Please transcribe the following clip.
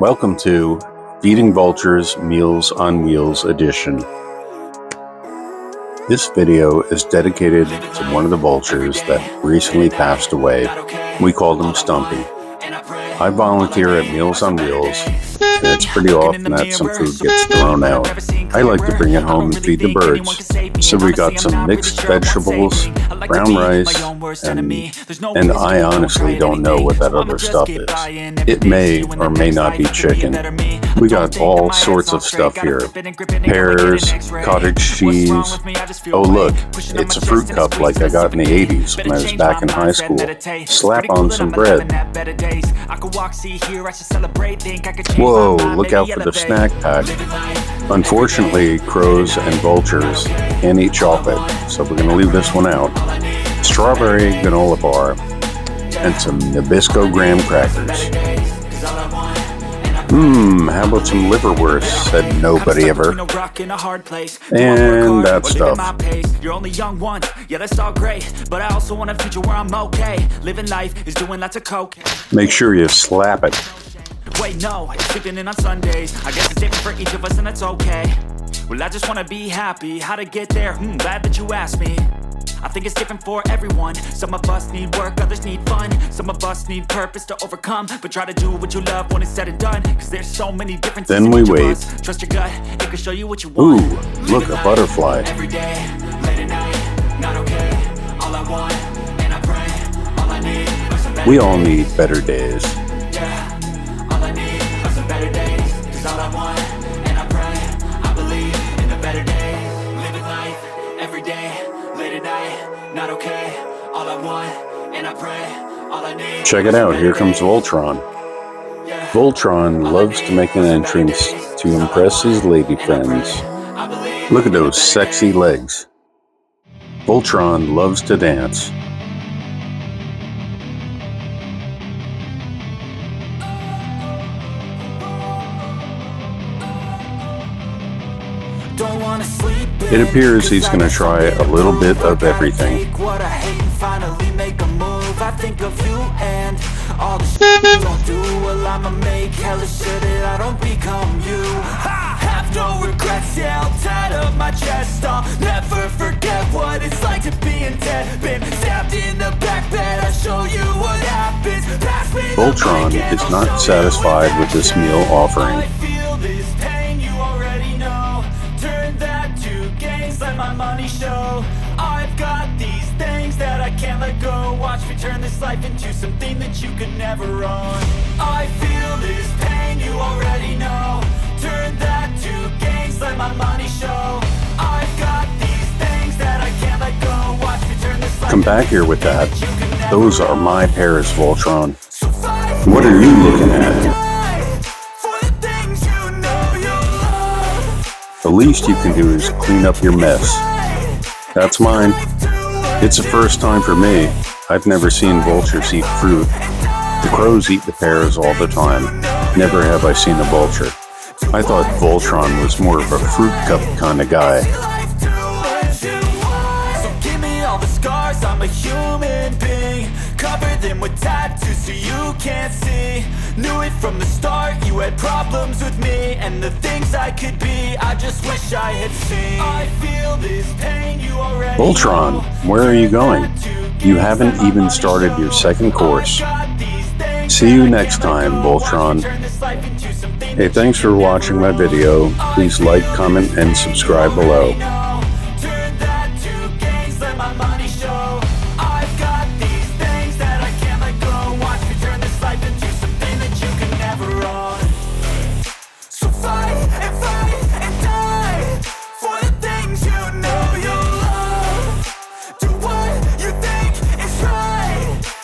Welcome to Feeding Vultures Meals on Wheels edition. This video is dedicated to one of the vultures that recently passed away. We call them Stumpy. I volunteer at Meals on Wheels, and it's pretty often that some food gets thrown out. I like to bring it home and feed the birds. So we got some mixed vegetables, brown rice, and I honestly don't know what that other stuff is. It may or may not be chicken. We got all sorts of stuff here. Pears, cottage cheese. Oh look, it's a fruit cup like I got in the 80s when I was back in high school. Slap on some bread. Whoa, look out for the snack pack. Unfortunately, crows and vultures can't eat chocolate, so we're going to leave this one out. Strawberry granola bar and some Nabisco graham crackers. How about some liverwurst, said nobody ever. And that stuff. You're only young once, yeah, that's all great, but I also want a future where I'm okay. Living life is doing lots of coke. Make sure you slap it. Wait, no, sleeping in on Sundays. I guess it's different for each of us, and that's okay. Well, I just want to be happy. How to get there? Glad that you asked me. I think it's different for everyone. Some of us need work, others need fun. Some of us need purpose to overcome. But try to do what you love when it's said and done. Cause there's so many differences. Then we wait. Trust your gut, it can show you what you want. Ooh, look, a butterfly. Every day, late at night, not okay. All I want, and I pray, all I need are some better days. We all need better days. Yeah, all I need are some better days. Cause all I want, and I pray, I believe in a better day. Living life, every day. Late at night, not okay. All I want, and I pray, all I need. Check it out, here comes Voltron. Voltron loves to make an entrance to impress his lady friends. Look at those sexy legs. Voltron loves to dance. It appears he's going to try a little bit of everything. I think of you and all the shit you don't do. Well, I'ma make hella sure that I don't become you. I have no regrets, yeah, I'll tie up my chest. I'll never forget what it's like to be in debt. Been stabbed in the back bed, I'll show you what happens. Voltron is not satisfied with this meal offering. I feel this pain, you already know. Turn that to gains, let my money show. I've got these things that I can't let go. Watch me turn this life into something that you could never own. I feel this pain, you already know. Turn that to gains, let my money show. I've got these things that I can't let go. Watch me turn this life. Come back here with that. Those are my pears, Voltron. What are you looking at? The least you can do is clean up your mess. That's mine. It's the first time for me. I've never seen vultures eat fruit. The crows eat the pears all the time. Never have I seen a vulture. I thought Voltron was more of a fruit cup kind of guy. So give me all the scars, I'm a human being. Cover them with tattoos so you can't see. Knew it from the start, you had problems with me. And the things I could be, I just wish I had seen. I feel this pain, you already Voltron, where are you going? You haven't even started your second course. See you next time, Voltron. Hey, thanks for watching my video. Please like, comment, and subscribe below.